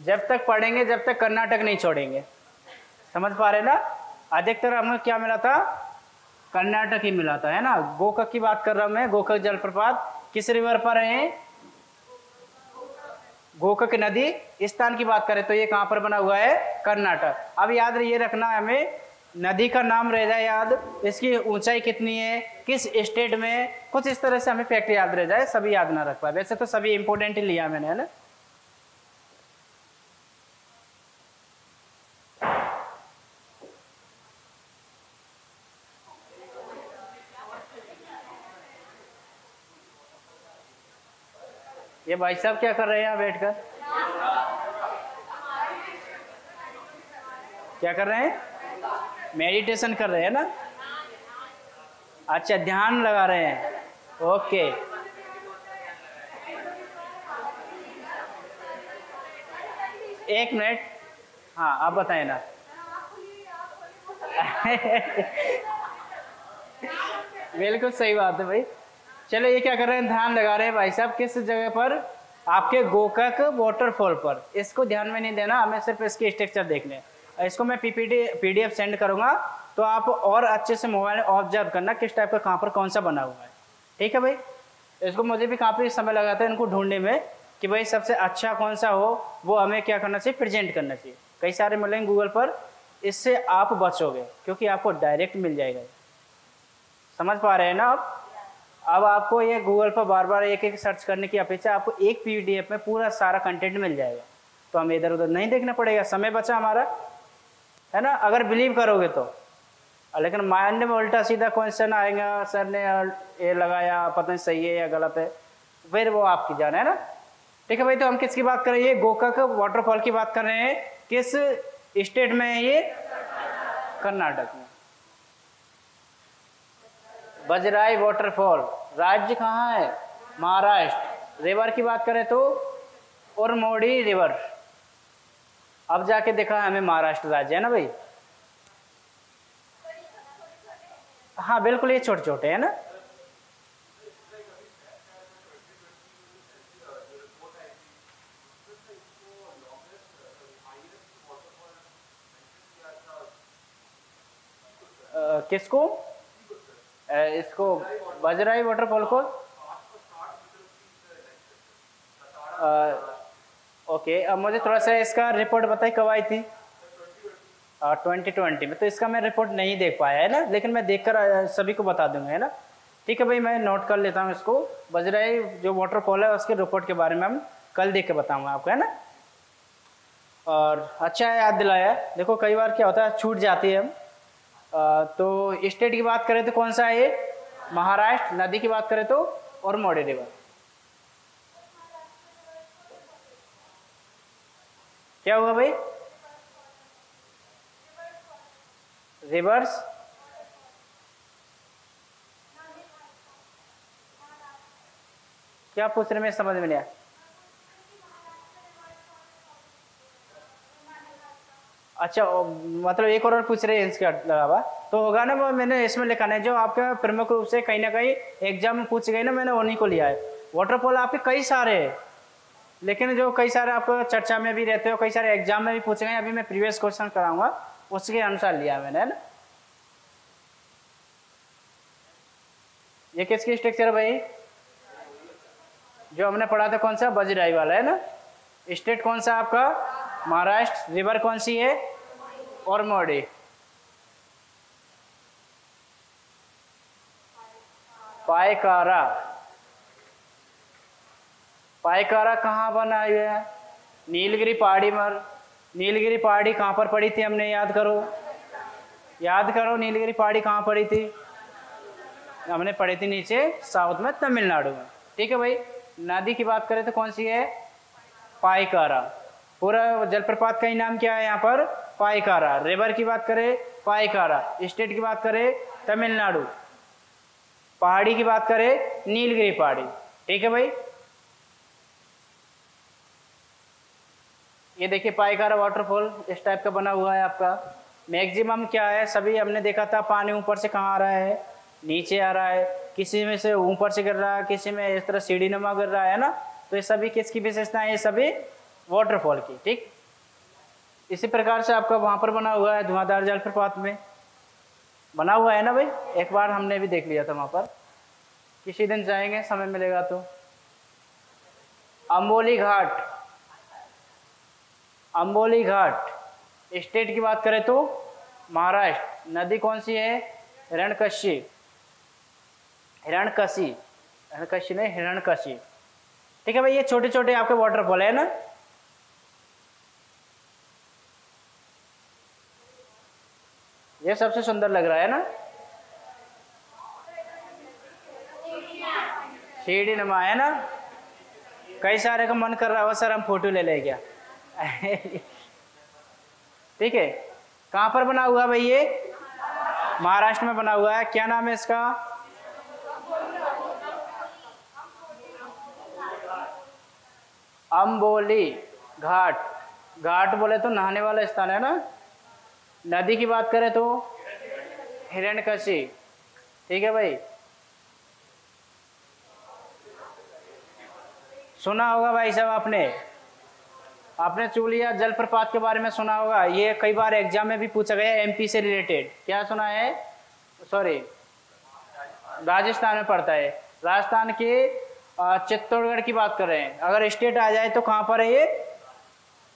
जब तक पढ़ेंगे जब तक कर्नाटक नहीं छोड़ेंगे। समझ पा रहे ना? अधिकतर हमें क्या मिला था? कर्नाटक ही मिला था, है ना। गोकक की बात कर रहा हूं मैं। गोकक जलप्रपात किस रिवर पर है? गोकक नदी स्थान की बात करें तो ये कहां पर बना हुआ है? कर्नाटक। अब याद ये रखना हमें, नदी का नाम रह जाए याद, इसकी ऊंचाई कितनी है, किस स्टेट में, कुछ इस तरह से हमें फैक्ट याद रह जाए, सभी याद ना रख पाए। वैसे तो सभी इंपोर्टेंट ही लिया मैंने, है ना। ये भाई साहब क्या कर रहे हैं यहाँ बैठकर? क्या कर रहे हैं? मेडिटेशन कर रहे हैं ना। अच्छा, ध्यान लगा रहे हैं। ओके, एक मिनट। हाँ, आप बताएं ना। बिल्कुल सही बात है भाई। चलो, ये क्या कर रहे हैं? ध्यान लगा रहे हैं भाई साहब। किस जगह पर? आपके गोकक वाटरफॉल पर। इसको ध्यान में नहीं देना, हमें सिर्फ इसके स्ट्रक्चर देखने हैं। इसको मैं पीडीएफ सेंड करूंगा, तो आप और अच्छे से मोबाइल में ऑब्जर्व करना किस टाइप का कहाँ पर कौन सा बना हुआ है। ठीक है भाई। इसको मुझे भी काफ़ी समय लगा था इनको ढूंढने में कि भाई सबसे अच्छा कौन सा हो, वो हमें क्या करना चाहिए? प्रेजेंट करना चाहिए। कई सारे मिलेंगे गूगल पर, इससे आप बचोगे क्योंकि आपको डायरेक्ट मिल जाएगा। समझ पा रहे हैं ना आप? अब आपको ये गूगल पर बार बार एक एक सर्च करने की अपेक्षा आपको एक पीडीएफ में पूरा सारा कंटेंट मिल जाएगा, तो हमें इधर उधर नहीं देखना पड़ेगा, समय बचा हमारा, है ना, अगर बिलीव करोगे तो। लेकिन माइंड में उल्टा सीधा क्वेश्चन आएगा, सर ने ये लगाया, पता नहीं सही है या गलत है, फिर वो आपकी जान, है ना। ठीक है भाई। तो हम किसकी बात कर रहे हैं? गोकक वाटरफॉल की बात कर रहे हैं। किस स्टेट में है ये? कर्नाटक में। बजराई वाटरफॉल राज्य कहाँ है? महाराष्ट्र। रिवर की बात करें तो उरमोडी रिवर। अब जाके देखा हमें महाराष्ट्र राज्य, है ना भाई। हाँ बिल्कुल, ये छोटे छोटे है ना। किसको? इसको बजराई वाटरफॉल को? ओके, अब मुझे थोड़ा सा इसका रिपोर्ट बताइए कब आई थी? 2020 में। तो इसका मैं रिपोर्ट नहीं देख पाया है ना, लेकिन मैं देखकर सभी को बता दूंगा, है ना। ठीक है भाई, मैं नोट कर लेता हूँ इसको। बजराई जो वाटरफॉल है उसके रिपोर्ट के बारे में हम कल देख के बताऊंगा आपको, है ना। और अच्छा है याद दिलाया। देखो कई बार क्या होता है, छूट जाती है हम। तो स्टेट की बात करें तो कौन सा है ये? महाराष्ट्र। नदी की बात करें तो उरमोडी रिवर। क्या हुआ भाई? रिवर्स? क्या पूछ रहे, मैं समझ में नहीं आया। अच्छा, मतलब एक और पूछ रहे हैं इसके अलावा, तो होगा ना वो मैंने इसमें लिखा है जो आपका प्रमुख रूप से कहीं ना कहीं एग्जाम में पूछ गए ना, मैंने उन्हीं को लिया है। वाटरफॉल आपके कई सारे हैं, लेकिन जो कई सारे आपको चर्चा में भी रहते हो, कई सारे एग्जाम में भी पूछे गए, अभी मैं प्रीवियस क्वेश्चन कराऊंगा उसके अनुसार लिया मैंने, है ना। ये किसकी स्ट्रक्चर है भाई? जो हमने पढ़ा था कौन सा? बजराई वाला, है ना। स्टेट कौन सा आपका? महाराष्ट्र। रिवर कौन सी है? उरमोडी। पायकारा। पायकारा कहाँ बना हुआ है? नीलगिरी पहाड़ी पर। नीलगिरी पहाड़ी कहाँ पर पड़ी थी? हमने याद करो, याद करो, नीलगिरी पहाड़ी कहाँ पड़ी थी? हमने पढ़ी थी नीचे साउथ में, तमिलनाडु में। ठीक है भाई। नदी की बात करें तो कौन सी है? पायकारा। पूरा जलप्रपात का ही नाम क्या है यहाँ पर? पायकारा। रिवर की बात करें पायकारा। स्टेट की बात करें तमिलनाडु। पहाड़ी की बात करें नीलगिरी पहाड़ी। ठीक है भाई। ये देखिए पायकारा वाटरफॉल इस टाइप का बना हुआ है आपका। मैक्सिमम क्या है, सभी हमने देखा था पानी ऊपर से कहाँ आ रहा है? नीचे आ रहा है। किसी में से ऊपर से गिर रहा है, किसी में इस तरह सीढ़ी नुमा गिर रहा है ना। तो ये सभी किसकी विशेषता है? ये सभी वाटरफॉल की, ठीक। इसी प्रकार से आपका वहाँ पर बना हुआ है धुआंधार जलप्रपात में बना हुआ है ना भाई, एक बार हमने भी देख लिया था वहाँ पर, किसी दिन जाएंगे समय मिलेगा तो। अंबोली घाट, अंबोली घाट स्टेट की बात करें तो महाराष्ट्र। नदी कौन सी है? हिरण्यकशी, हिरण्यकशी, हिरण्यकशी नहीं हिरण्यकशी, ठीक है भाई। ये छोटे छोटे आपके वाटरफॉल है ना। ये सबसे सुंदर लग रहा है ना, सीढ़ी नुमा है ना। कई सारे का मन कर रहा हो सर हम फोटो ले ले क्या ठीक है। कहाँ पर बना हुआ भाई? ये महाराष्ट्र में बना हुआ है। क्या नाम है इसका? अंबोली घाट। घाट बोले तो नहाने वाला स्थान है ना। नदी की बात करें तो हिरण्यकशी, ठीक है भाई। सुना होगा भाई साहब आपने चूलिया जलप्रपात के बारे में सुना होगा। ये कई बार एग्जाम में भी पूछा गया एमपी से रिलेटेड। क्या सुना है? सॉरी, राजस्थान में पड़ता है। राजस्थान के चित्तौड़गढ़ की बात कर रहे हैं। अगर स्टेट आ जाए तो कहाँ पर है ये?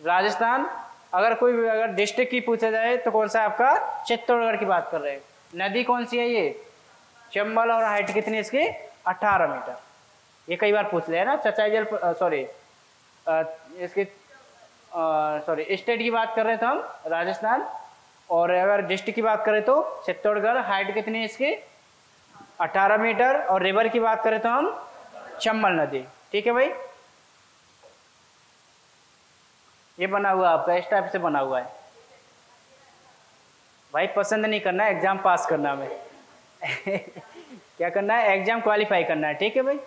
राजस्थान। अगर डिस्ट्रिक्ट की पूछा जाए तो कौन सा है आपका? चित्तौड़गढ़ की बात कर रहे हैं। नदी कौन सी है ये? चंबल। और हाइट कितनी इसकी? 18 मीटर। ये कई बार पूछ लिया है ना। चचाई जल स्टेट की बात कर रहे थे हम राजस्थान। और अगर डिस्ट्रिक्ट की बात करें तो चित्तौड़गढ़। हाइट कितनी है इसकी? 18 मीटर। और रिवर की बात करें तो हम चंबल नदी, ठीक है भाई। ये बना हुआ आपका इस टाइप से बना हुआ है भाई। पसंद नहीं करना है, एग्जाम पास करना हमें क्या करना है? एग्जाम क्वालिफाई करना है, ठीक है भाई।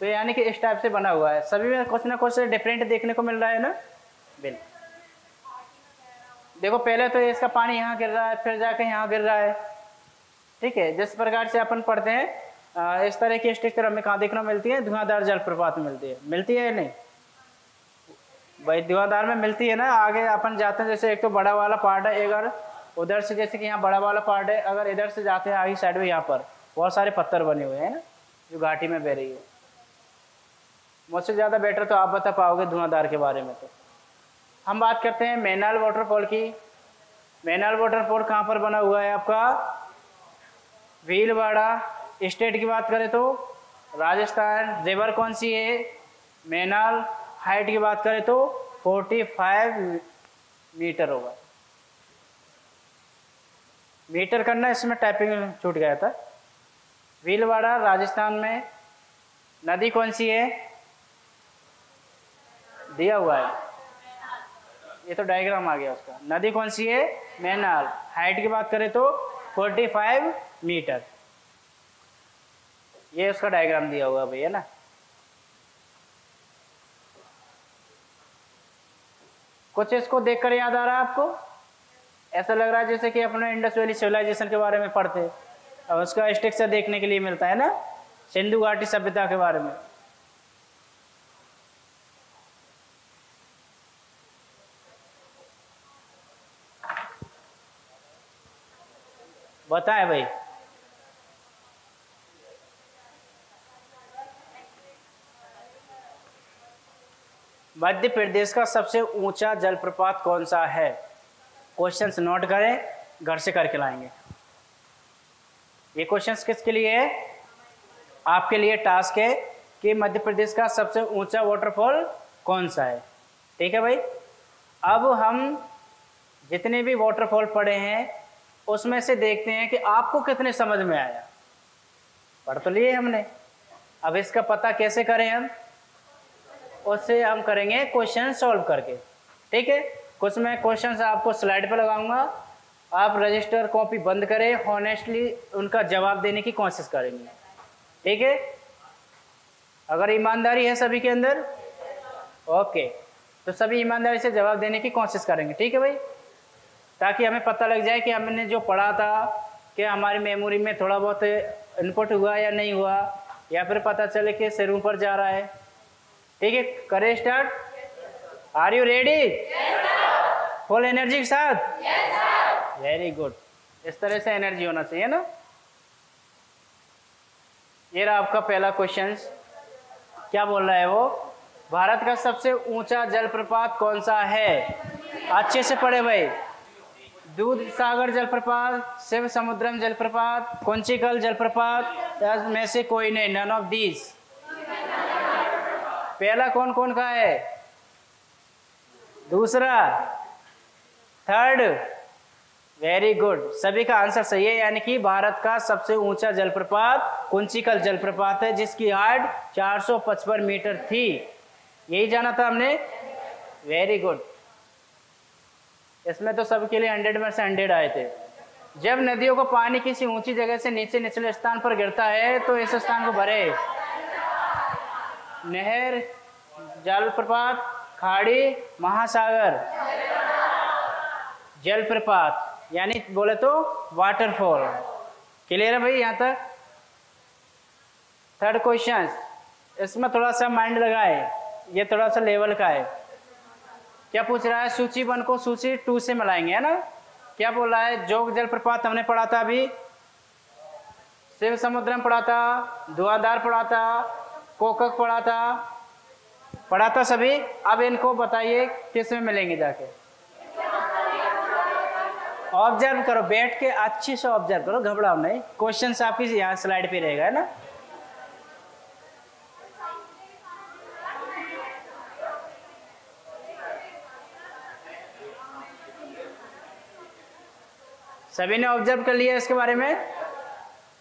तो यानी कि इस टाइप से बना हुआ है। सभी में कुछ ना कुछ डिफरेंट देखने को मिल रहा है ना। बिल्कुल। देखो पहले तो इसका पानी यहाँ गिर रहा है, फिर जाकर यहाँ गिर रहा है, ठीक है। जिस प्रकार से अपन पढ़ते हैं इस तरह की स्ट्रक्चर हमें कहाँ देखने मिलती है? धुआंधार जलप्रपात मिलती है या नहीं भाई? धुआंधार में मिलती है ना। आगे अपन जाते हैं, जैसे एक तो बड़ा वाला पार्ट है, अगर उधर से जैसे कि यहाँ बड़ा वाला पार्ट है, अगर इधर से जाते हैं आगे साइड में, यहाँ पर बहुत सारे पत्थर बने हुए हैं ना जो घाटी में बह रही है। मुझसे ज़्यादा बेटर तो आप बता पाओगे धुआंधार के बारे में। तो हम बात करते हैं मैनाल वाटरफॉल की। मैनाल वाटरफॉल कहाँ पर बना हुआ है आपका? भीलवाड़ा। स्टेट की बात करें तो राजस्थान। रिवर कौन सी है? मैनाल। हाइट की बात करें तो 45 मीटर होगा। मीटर करना, इसमें टाइपिंग छूट गया था। भीलवाड़ा राजस्थान में। नदी कौन सी है? दिया हुआ है, ये तो डायग्राम आ गया उसका। नदी कौन सी है? मैनाल। हाइट की बात करें तो 45 मीटर। ये उसका डायग्राम दिया हुआ भैया ना। कुछ इसको देखकर याद आ रहा है आपको? ऐसा लग रहा है जैसे कि अपने इंडस वैली सिविलाइजेशन के बारे में पढ़ते, और उसका स्ट्रक्चर देखने के लिए मिलता है ना, सिंधु घाटी सभ्यता के बारे में। बताएं भाई। मध्य प्रदेश का सबसे ऊंचा जलप्रपात कौन सा है? क्वेश्चंस नोट करें, घर से करके लाएंगे। ये क्वेश्चंस किसके लिए है? आपके लिए टास्क है कि मध्य प्रदेश का सबसे ऊंचा वाटरफॉल कौन सा है, ठीक है भाई। अब हम जितने भी वाटरफॉल पढ़े हैं उसमें से देखते हैं कि आपको कितने समझ में आया। पढ़ तो लिए हमने, अब इसका पता कैसे करें हम? उससे हम करेंगे क्वेश्चन सॉल्व करके, ठीक है। कुछ मैं क्वेश्चंस आपको स्लाइड पर लगाऊंगा, आप रजिस्टर कॉपी बंद करें, हॉनेस्टली उनका जवाब देने की कोशिश करेंगे, ठीक है। अगर ईमानदारी है सभी के अंदर, ओके, तो सभी ईमानदारी से जवाब देने की कोशिश करेंगे, ठीक है भाई, ताकि हमें पता लग जाए कि हमने जो पढ़ा था कि हमारी मेमोरी में थोड़ा बहुत इनपुट हुआ या नहीं हुआ, या फिर पता चले कि सिरों पर जा रहा है, ठीक है। करें start. Are you ready? Full energy के साथ? Very good. इस तरह से एनर्जी होना चाहिए ना। ये रहा आपका पहला क्वेश्चन। क्या बोल रहा है वो? भारत का सबसे ऊंचा जलप्रपात कौन सा है? अच्छे से पढ़े भाई। दूध सागर जलप्रपात, शिव समुद्रम जलप्रपात, कुंचिकल जलप्रपात में से कोई नहीं, नन ऑफ दीज। पहला कौन कौन का है? दूसरा, थर्ड, वेरी गुड, सभी का आंसर सही है। यानी कि भारत का सबसे ऊंचा जलप्रपात कुंचिकल जलप्रपात है, जिसकी हाइट 455 मीटर थी। यही जाना था हमने। Very good. इसमें तो सबके लिए 100 में से 100 आए थे। जब नदियों को पानी किसी ऊंची जगह से नीचे निचले स्थान पर गिरता है तो इस स्थान को भरे नहर, जलप्रपात, खाड़ी, महासागर। जलप्रपात यानी बोले तो वाटरफॉल। क्लियर है भाई यहाँ तक? थर्ड क्वेश्चन, इसमें थोड़ा सा माइंड लगाए, ये थोड़ा सा लेवल का है। क्या पूछ रहा है? सूची 1 को सूची 2 से मिलाएंगे, है ना। क्या बोल रहा है? जोग जलप्रपात हमने पढ़ा था अभी, शिव समुद्रम पढ़ा था, धुआंधार पढ़ा था, कोकक पढ़ा था सभी। अब इनको बताइए किस में मिलेंगे जाके। ऑब्जर्व करो, बैठ के अच्छे से ऑब्जर्व करो, घबराओ नहीं। क्वेश्चन आपकी यहाँ स्लाइड पे रहेगा, है ना। सभी ने ऑब्जर्व कर लिया इसके बारे में?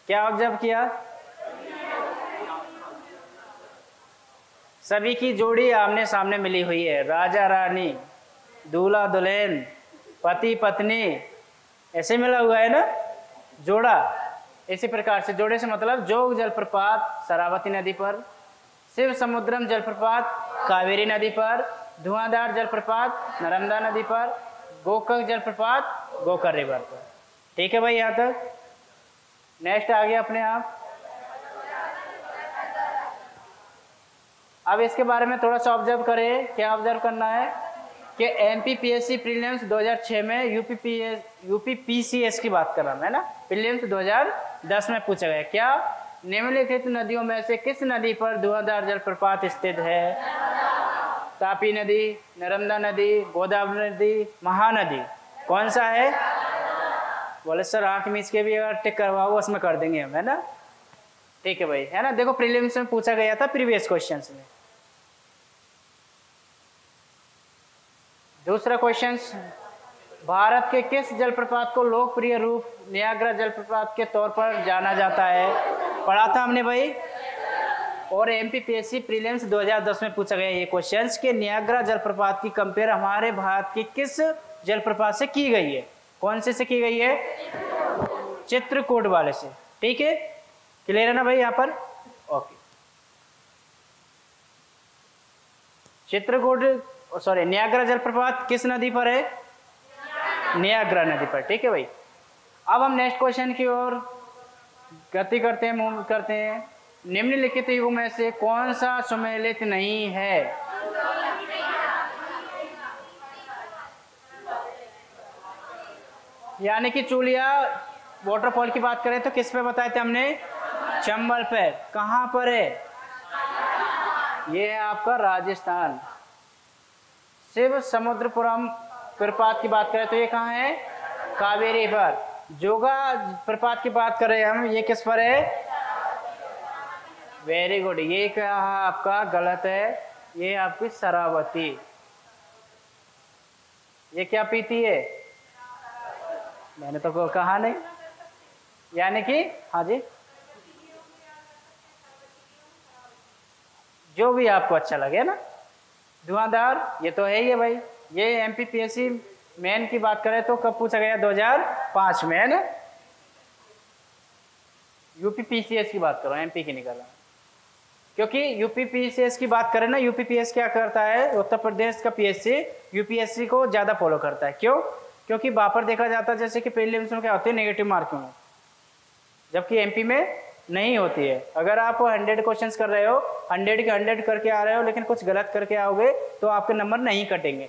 क्या ऑब्जर्व किया? सभी की जोड़ी आमने सामने मिली हुई है, राजा रानी, दूल्हा दुल्हन, पति पत्नी, ऐसे मिला हुआ है ना जोड़ा। इसी प्रकार से जोड़े से मतलब जोग जलप्रपात शरावती नदी पर, शिव समुद्रम जलप्रपात कावेरी नदी पर, धुआंधार जलप्रपात नर्मदा नदी पर, गोकक जलप्रपात गोकर रिवर पर। ठीक है भाई यहाँ तक? नेक्स्ट आ गया अपने आप। अब इसके बारे में थोड़ा सा ऑब्जर्व करें। क्या ऑब्जर्व करना है कि एमपीपीएससी प्रीलिम्स 2006 में यूपीपीसीएस की बात कर रहा हूं, है ना। प्रीलिम्स 2010 में पूछा गया, क्या निम्नलिखित नदियों में से किस नदी पर धुआंधार जलप्रपात स्थित है? तापी नदी, नर्मदा नदी, गोदावरी नदी, महानदी। कौन सा है? बोले सर आंख मीच के भी अगर टिक करवाओ उसमें कर देंगे हम, है ना। ठीक है भाई, है ना। देखो प्रीलिम्स में पूछा गया था प्रीवियस क्वेश्चन में। दूसरा क्वेश्चन, भारत के किस जलप्रपात को लोकप्रिय रूप नियाग्रा जलप्रपात के तौर पर जाना जाता है? पढ़ा था हमने भाई। और एमपीपीएससी प्रीलिम्स 2010 में पूछा गया ये क्वेश्चन कि नियाग्रा जलप्रपात की कंपेयर हमारे भारत की किस जलप्रपात से की गई है? कौन से की गई है? चित्रकूट वाले से। ठीक है, क्लियर है ना भाई यहाँ पर? ओके। चित्रकूट सॉरी नियाग्रा जलप्रपात किस नदी पर है? नियाग्रा नदी पर। ठीक है भाई। अब हम नेक्स्ट क्वेश्चन की ओर गति करते हैं, मूव करते हैं। निम्नलिखित युगों में से कौन सा सुमेलित नहीं है? यानी कि चूलिया वाटरफॉल की बात करें तो किस पे बताए थे हमने? चंबल पे। कहाँ पर है? ये है आपका राजस्थान। शिव समुद्रपुरम प्रपात की बात करें तो ये कहाँ है? कावेरी पर। जोगा प्रपात की बात करें हम, ये किस पर है? Very good. ये क्या आपका गलत है, ये आपकी शरावती। ये क्या पीती है? मैंने तो कहा नहीं। यानी कि हाँ जी, जो भी आपको अच्छा लगे ना। धुआंधार ये तो है ही है भाई। ये एमपीपीएससी मेन की बात करें तो कब पूछा गया? 2005 में, है ना। यूपीपीसीएस की बात करो, एमपी की नहीं कर रहा, क्योंकि यूपीपीसीएस की बात करें ना, यूपीपीएस क्या करता है? उत्तर प्रदेश का पीएससी यूपीएससी को ज्यादा फॉलो करता है। क्यों? क्योंकि वहां पर देखा जाता है जैसे कि प्रीलिम्स में क्या होते हैं? नेगेटिव मार्किंग में, जबकि एमपी में नहीं होती है। अगर आप 100 क्वेश्चंस कर रहे हो, 100 के 100 करके आ रहे हो, लेकिन कुछ गलत करके आओगे तो आपके नंबर नहीं कटेंगे।